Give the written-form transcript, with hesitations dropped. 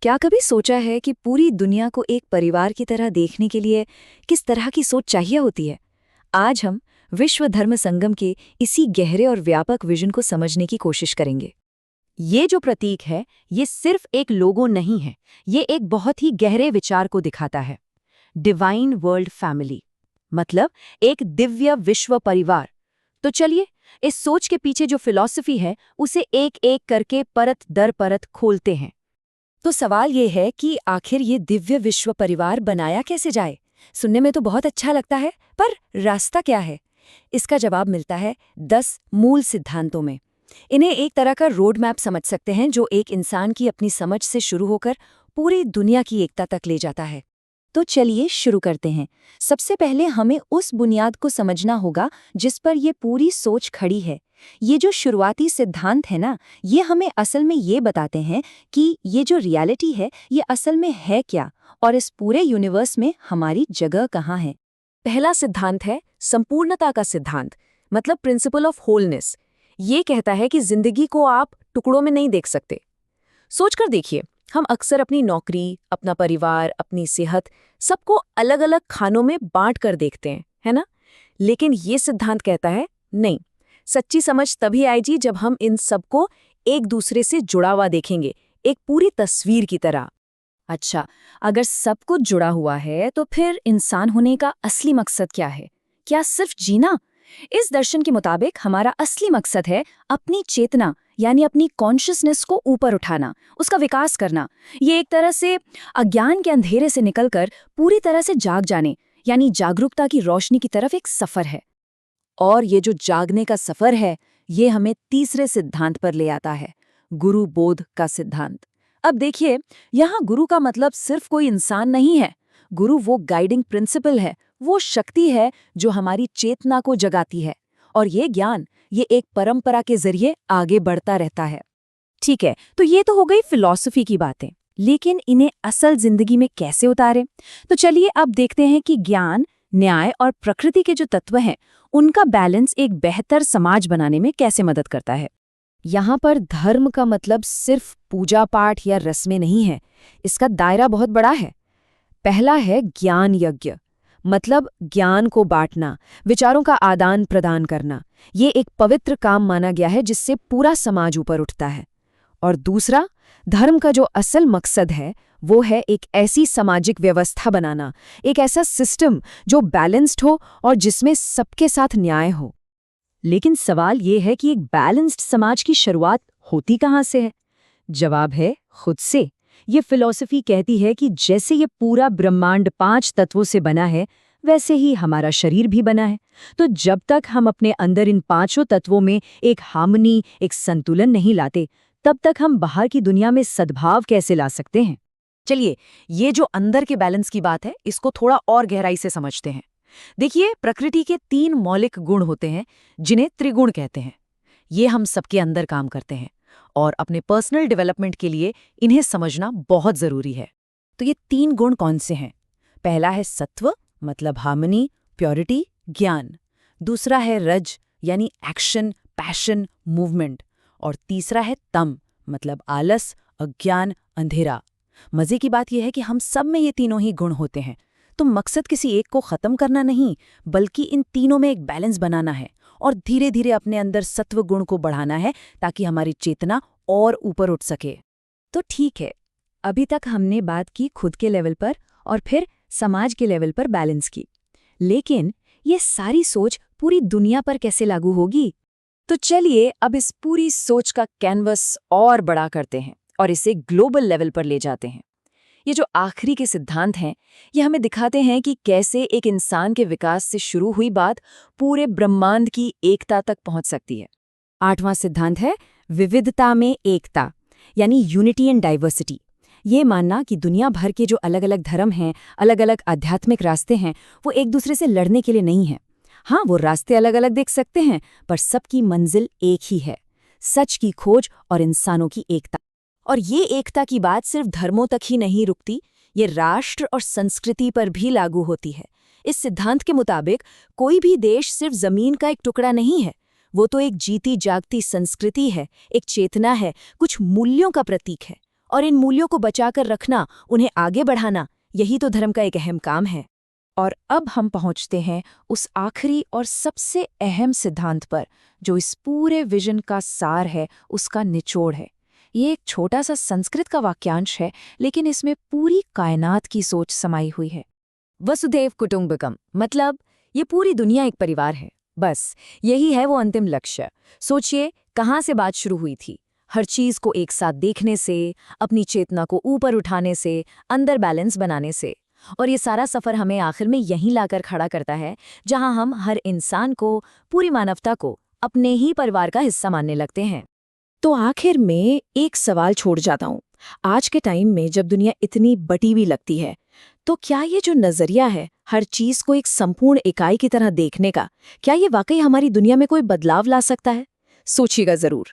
क्या कभी सोचा है कि पूरी दुनिया को एक परिवार की तरह देखने के लिए किस तरह की सोच चाहिए होती है? आज हम विश्व धर्म संगम के इसी गहरे और व्यापक विजन को समझने की कोशिश करेंगे। ये जो प्रतीक है, ये सिर्फ एक लोगो नहीं है, ये एक बहुत ही गहरे विचार को दिखाता है। डिवाइन वर्ल्ड फैमिली मतलब एक दिव्य विश्व परिवार। तो चलिए, इस सोच के पीछे जो फिलॉसफी है, उसे एक एक करके परत दर परत खोलते हैं। तो सवाल ये है कि आखिर ये दिव्य विश्व परिवार बनाया कैसे जाए? सुनने में तो बहुत अच्छा लगता है, पर रास्ता क्या है? इसका जवाब मिलता है 10 मूल सिद्धांतों में। इन्हें एक तरह का रोड मैप समझ सकते हैं, जो एक इंसान की अपनी समझ से शुरू होकर पूरी दुनिया की एकता तक ले जाता है। तो चलिए शुरू करते हैं। सबसे पहले हमें उस बुनियाद को समझना होगा जिस पर ये पूरी सोच खड़ी है। ये जो शुरुआती सिद्धांत है ना, ये हमें असल में ये बताते हैं कि ये जो रियलिटी है, ये असल में है क्या, और इस पूरे यूनिवर्स में हमारी जगह कहाँ है। पहला सिद्धांत है संपूर्णता का सिद्धांत, मतलब प्रिंसिपल ऑफ होलनेस। ये कहता है कि जिंदगी को आप टुकड़ों में नहीं देख सकते। सोचकर देखिए, हम अक्सर अपनी नौकरी, अपना परिवार, अपनी सेहत, सबको अलग अलग खानों में बांट कर देखते हैं, है ना? लेकिन ये सिद्धांत कहता है नहीं, सच्ची समझ तभी आएगी जब हम इन सबको एक दूसरे से जुड़ा हुआ देखेंगे, एक पूरी तस्वीर की तरह। अच्छा, अगर सब कुछ जुड़ा हुआ है तो फिर इंसान होने का असली मकसद क्या है? क्या सिर्फ जीना? इस दर्शन के मुताबिक हमारा असली मकसद है अपनी चेतना, यानी अपनी कॉन्शियसनेस को ऊपर उठाना, उसका विकास करना। ये एक तरह से अज्ञान के अंधेरे से निकलकर पूरी तरह से जाग जाने, यानी जागरूकता की रोशनी की तरफ एक सफर है। और ये जो जागने का सफर है, ये हमें तीसरे सिद्धांत पर ले आता है, गुरु बोध का सिद्धांत। अब देखिए, यहाँ गुरु का मतलब सिर्फ कोई इंसान नहीं है। गुरु वो गाइडिंग प्रिंसिपल है, वो शक्ति है जो हमारी चेतना को जगाती है। और ये ज्ञान, ये एक परंपरा के जरिए आगे बढ़ता रहता है। ठीक है, तो ये तो हो गई फिलॉसफी की बातें, लेकिन इन्हें असल जिंदगी में कैसे उतारें? तो चलिए अब देखते हैं कि ज्ञान, न्याय और प्रकृति के जो तत्व हैं, उनका बैलेंस एक बेहतर समाज बनाने में कैसे मदद करता है। यहाँ पर धर्म का मतलब सिर्फ पूजा पाठ या रस्में नहीं है, इसका दायरा बहुत बड़ा है। पहला है ज्ञान यज्ञ, मतलब ज्ञान को बांटना, विचारों का आदान प्रदान करना। ये एक पवित्र काम माना गया है जिससे पूरा समाज ऊपर उठता है। और दूसरा, धर्म का जो असल मकसद है, वो है एक ऐसी सामाजिक व्यवस्था बनाना, एक ऐसा सिस्टम जो बैलेंस्ड हो और जिसमें सबके साथ न्याय हो। लेकिन सवाल ये है कि एक बैलेंस्ड समाज की शुरुआत होती कहाँ से है? जवाब है खुद से। ये फिलॉसफी कहती है कि जैसे ये पूरा ब्रह्मांड 5 तत्वों से बना है, वैसे ही हमारा शरीर भी बना है। तो जब तक हम अपने अंदर इन 5 तत्वों में एक हार्मनी, एक संतुलन नहीं लाते, तब तक हम बाहर की दुनिया में सद्भाव कैसे ला सकते हैं? चलिए, ये जो अंदर के बैलेंस की बात है, इसको थोड़ा और गहराई से समझते हैं। देखिए, प्रकृति के 3 मौलिक गुण होते हैं, जिन्हें त्रिगुण कहते हैं। ये हम सबके अंदर काम करते हैं और अपने पर्सनल डेवलपमेंट के लिए इन्हें समझना बहुत जरूरी है। तो ये 3 गुण कौन से हैं? पहला है सत्व, मतलब हार्मनी, प्योरिटी, ज्ञान। दूसरा है रज, यानी एक्शन, पैशन, मूवमेंट। और तीसरा है तम, मतलब आलस, अज्ञान, अंधेरा। मजे की बात यह है कि हम सब में ये तीनों ही गुण होते हैं। तो मकसद किसी एक को खत्म करना नहीं, बल्कि इन तीनों में एक बैलेंस बनाना है और धीरे धीरे अपने अंदर सत्व गुण को बढ़ाना है, ताकि हमारी चेतना और ऊपर उठ सके। तो ठीक है, अभी तक हमने बात की खुद के लेवल पर और फिर समाज के लेवल पर बैलेंस की। लेकिन ये सारी सोच पूरी दुनिया पर कैसे लागू होगी? तो चलिए अब इस पूरी सोच का कैनवस और बड़ा करते हैं और इसे ग्लोबल लेवल पर ले जाते हैं। ये जो आखिरी के सिद्धांत हैं, ये हमें दिखाते हैं कि कैसे एक इंसान के विकास से शुरू हुई बात पूरे ब्रह्मांड की एकता तक पहुंच सकती है। 8वां सिद्धांत है विविधता में एकता, यानी यूनिटी एंड डाइवर्सिटी। ये मानना कि दुनिया भर के जो अलग अलग धर्म हैं, अलग अलग आध्यात्मिक रास्ते हैं, वो एक दूसरे से लड़ने के लिए नहीं है। हाँ, वो रास्ते अलग अलग दिख सकते हैं, पर सबकी मंजिल एक ही है, सच की खोज और इंसानों की एकता। और ये एकता की बात सिर्फ धर्मों तक ही नहीं रुकती, ये राष्ट्र और संस्कृति पर भी लागू होती है। इस सिद्धांत के मुताबिक कोई भी देश सिर्फ जमीन का एक टुकड़ा नहीं है, वो तो एक जीती जागती संस्कृति है, एक चेतना है, कुछ मूल्यों का प्रतीक है। और इन मूल्यों को बचाकर रखना, उन्हें आगे बढ़ाना, यही तो धर्म का एक अहम काम है। और अब हम पहुंचते हैं उस आखिरी और सबसे अहम सिद्धांत पर, जो इस पूरे विजन का सार है, उसका निचोड़ है। ये एक छोटा सा संस्कृत का वाक्यांश है, लेकिन इसमें पूरी कायनात की सोच समाई हुई है। वसुधैव कुटुंबकम, मतलब ये पूरी दुनिया एक परिवार है। बस यही है वो अंतिम लक्ष्य। सोचिए, कहाँ से बात शुरू हुई थी? हर चीज को एक साथ देखने से, अपनी चेतना को ऊपर उठाने से, अंदर बैलेंस बनाने से। और ये सारा सफर हमें आखिर में यहीं लाकर खड़ा करता है, जहां हम हर इंसान को, पूरी मानवता को अपने ही परिवार का हिस्सा मानने लगते हैं। तो आखिर में एक सवाल छोड़ जाता हूँ। आज के टाइम में जब दुनिया इतनी बटी हुई लगती है, तो क्या ये जो नजरिया है हर चीज को एक संपूर्ण इकाई की तरह देखने का, क्या ये वाकई हमारी दुनिया में कोई बदलाव ला सकता है? सोचिएगा जरूर।